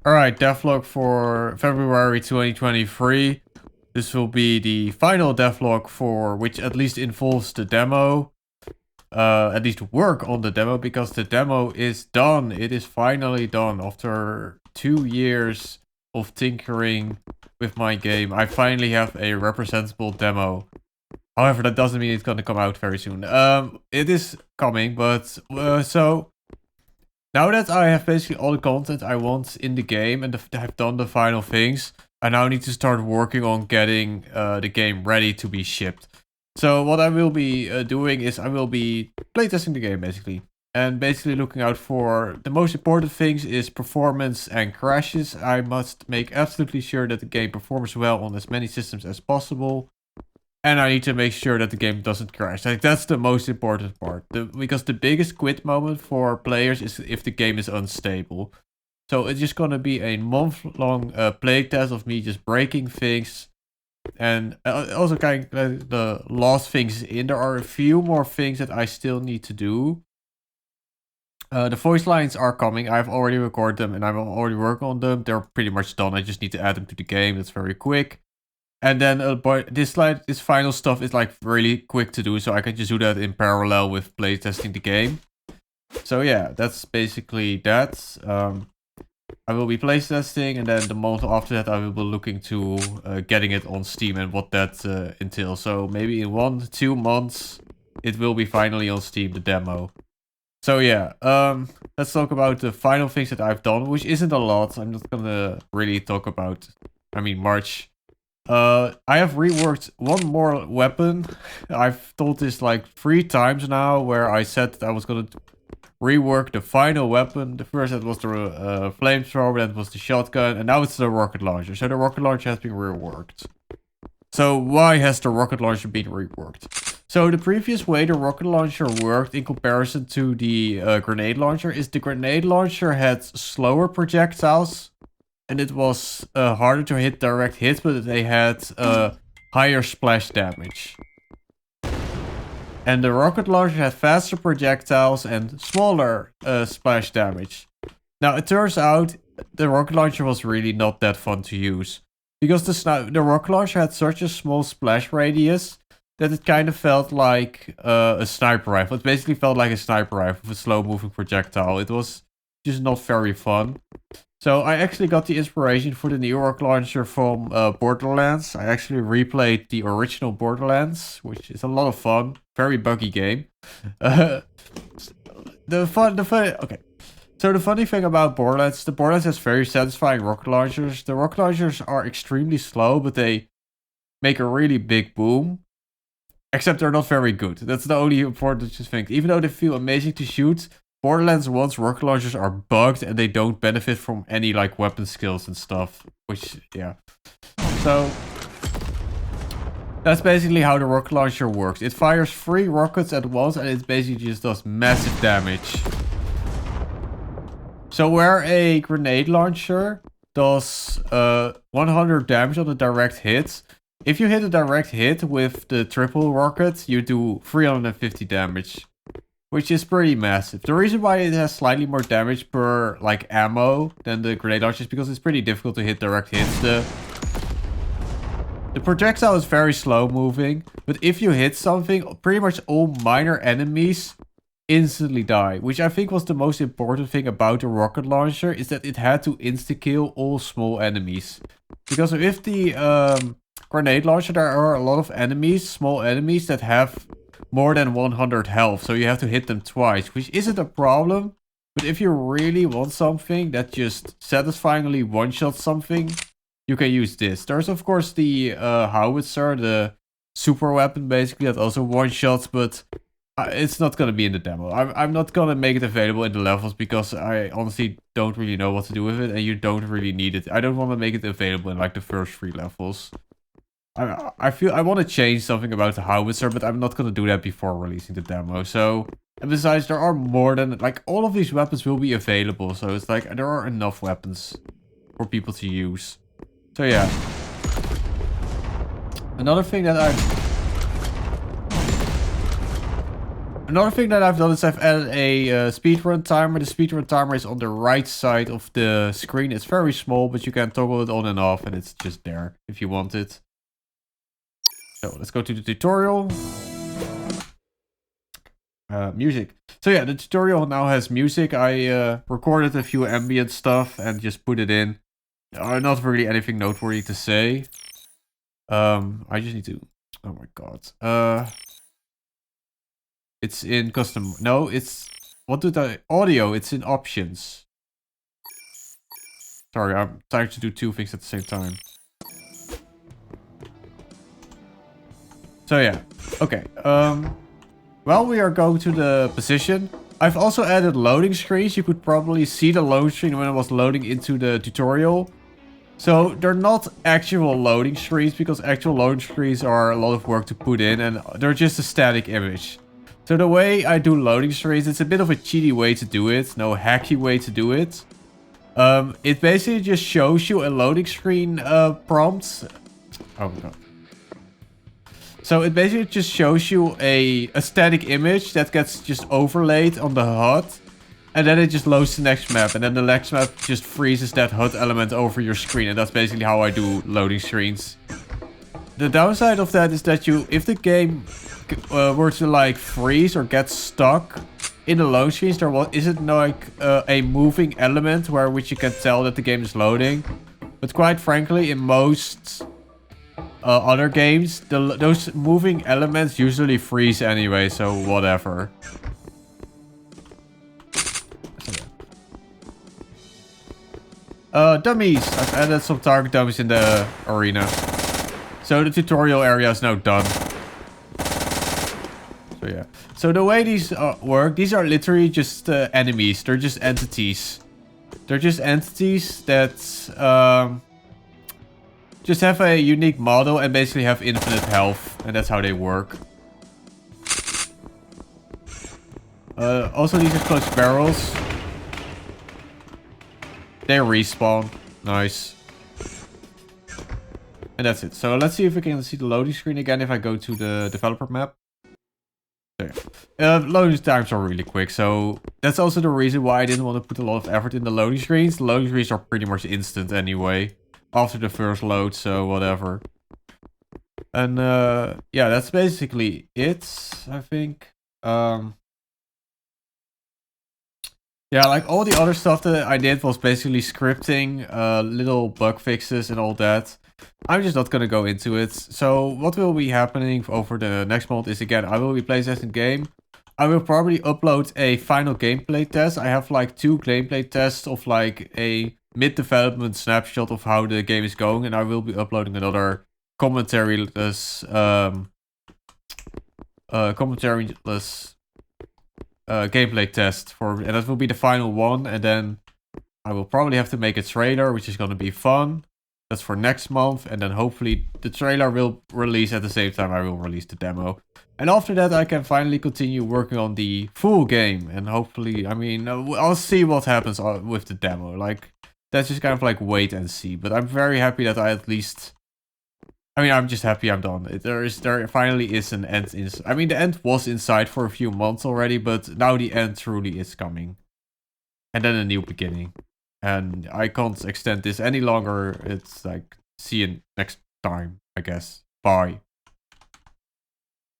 Alright, devlog for February 2023. This will be the final devlog for which at least involves the demo. At least work on the demo, because the demo is done. It is finally done. After 2 years of tinkering with my game, I finally have a representable demo. However, that doesn't mean it's gonna come out very soon. It is coming, but so now that I have basically all the content I want in the game and have done the final things, I now need to start working on getting the game ready to be shipped. So what I will be doing is I will be playtesting the game basically. And basically looking out for the most important things is performance and crashes. I must make absolutely sure that the game performs well on as many systems as possible. And I need to make sure that the game doesn't crash. Like, that's the most important part. Because the biggest quit moment for players is if the game is unstable. So it's just gonna be a month-long playtest of me just breaking things. And also kind of the last things in. There are a few more things that I still need to do. The voice lines are coming. I've already recorded them and I'm already working on them. They're pretty much done. I just need to add them to the game. That's very quick. And then this final stuff is like really quick to do, so I can just do that in parallel with playtesting the game. So yeah, that's basically that. I will be playtesting, and then the month after that I will be looking to getting it on Steam and what that entails. So maybe in 1-2 months it will be finally on Steam, the demo. So yeah, let's talk about the final things that I've done, which isn't a lot. I'm not gonna really talk about, much. I have reworked one more weapon. I've told this like 3 times now, where I said that I was gonna rework the final weapon. The first that was the flamethrower, then was the shotgun, and now it's the rocket launcher. So the rocket launcher has been reworked. So why has the rocket launcher been reworked? So the previous way the rocket launcher worked in comparison to the grenade launcher is the grenade launcher had slower projectiles. And it was harder to hit direct hits, but they had higher splash damage. And the rocket launcher had faster projectiles and smaller splash damage. Now it turns out the rocket launcher was really not that fun to use. Because the rocket launcher had such a small splash radius that it kind of felt like a sniper rifle. It basically felt like a sniper rifle with a slow moving projectile. It was just not very fun. So I actually got the inspiration for the new rocket launcher from Borderlands. I actually replayed the original Borderlands, which is a lot of fun. Very buggy game. Okay. So the funny thing about Borderlands, the Borderlands has very satisfying rocket launchers. The rocket launchers are extremely slow, but they make a really big boom. Except they're not very good. That's the only important thing. Even though they feel amazing to shoot, Borderlands 1's rocket launchers are bugged and they don't benefit from any like weapon skills and stuff. Which, yeah. So that's basically how the rocket launcher works. It fires 3 rockets at once and it basically just does massive damage. So where a grenade launcher does 100 damage on a direct hit, if you hit a direct hit with the triple rocket, you do 350 damage. Which is pretty massive. The reason why it has slightly more damage per like ammo than the grenade launcher is because it's pretty difficult to hit direct hits. The projectile is very slow moving, but if you hit something, pretty much all minor enemies instantly die. Which I think was the most important thing about the rocket launcher, is that it had to insta-kill all small enemies. Because with the grenade launcher, there are a lot of enemies, small enemies, that have more than 100 health, so you have to hit them twice, which isn't a problem. But if you really want something that just satisfyingly one-shots something, you can use this. There's of course the howitzer, the super weapon basically, that also one-shots, but it's not gonna be in the demo. I'm not gonna make it available in the levels because I honestly don't really know what to do with it, and you don't really need it. I don't want to make it available in like the first 3 levels. I feel I want to change something about the howitzer, but I'm not going to do that before releasing the demo. So, and besides, there are more than, like, all of these weapons will be available. So it's like, there are enough weapons for people to use. So yeah. Another thing that Another thing that I've done is I've added a speedrun timer. The speedrun timer is on the right side of the screen. It's very small, but you can toggle it on and off, and it's just there if you want it. So let's go to the tutorial. Music. So yeah, the tutorial now has music. I recorded a few ambient stuff and just put it in. Not really anything noteworthy to say. I just need to... Oh my god. It's in custom... No, it's... What did I... Audio, it's in options. Sorry, I'm trying to do two things at the same time. So yeah, okay. Well, we are going to the position. I've also added loading screens. You could probably see the load screen when I was loading into the tutorial. So they're not actual loading screens because actual loading screens are a lot of work to put in and they're just a static image. So the way I do loading screens, it's a bit of a cheaty way to do it. No hacky way to do it. It basically just shows you a loading screen prompt. Oh my god. So it basically just shows you a static image that gets just overlaid on the HUD. And then it just loads the next map. And then the next map just freezes that HUD element over your screen. And that's basically how I do loading screens. The downside of that is that if the game were to like freeze or get stuck in the load screens, there isn't like a moving element which you can tell that the game is loading. But quite frankly, in most... other games, those moving elements usually freeze anyway, so whatever. Dummies! I've added some target dummies in the arena. So the tutorial area is now done. So yeah. So the way these work, these are literally just enemies. They're just entities. They're just entities that... just have a unique model and basically have infinite health. And that's how they work. Also, these are closed barrels. They respawn. Nice. And that's it. So let's see if we can see the loading screen again if I go to the developer map. There. Loading times are really quick. So that's also the reason why I didn't want to put a lot of effort in the loading screens. The loading screens are pretty much instant anyway. After the first load, so whatever. And yeah, that's basically it, I think. Yeah, like all the other stuff that I did was basically scripting, little bug fixes and all that. I'm just not gonna go into it. So what will be happening over the next month is, again, I will be playtesting game. I will probably upload a final gameplay test. I have like 2 gameplay tests of like a mid-development snapshot of how the game is going, and I will be uploading another commentary-less gameplay test and that will be the final one. And then I will probably have to make a trailer, which is going to be fun. That's for next month, and then hopefully the trailer will release at the same time I will release the demo. And after that I can finally continue working on the full game, and hopefully, I mean, I'll see what happens with the demo. Like, that's just kind of like wait and see. But I'm very happy that I at least... I mean, I'm just happy I'm done. There finally is an end. I mean, the end was in sight for a few months already, but now the end truly is coming. And then a new beginning. And I can't extend this any longer. It's like, see you next time, I guess. Bye.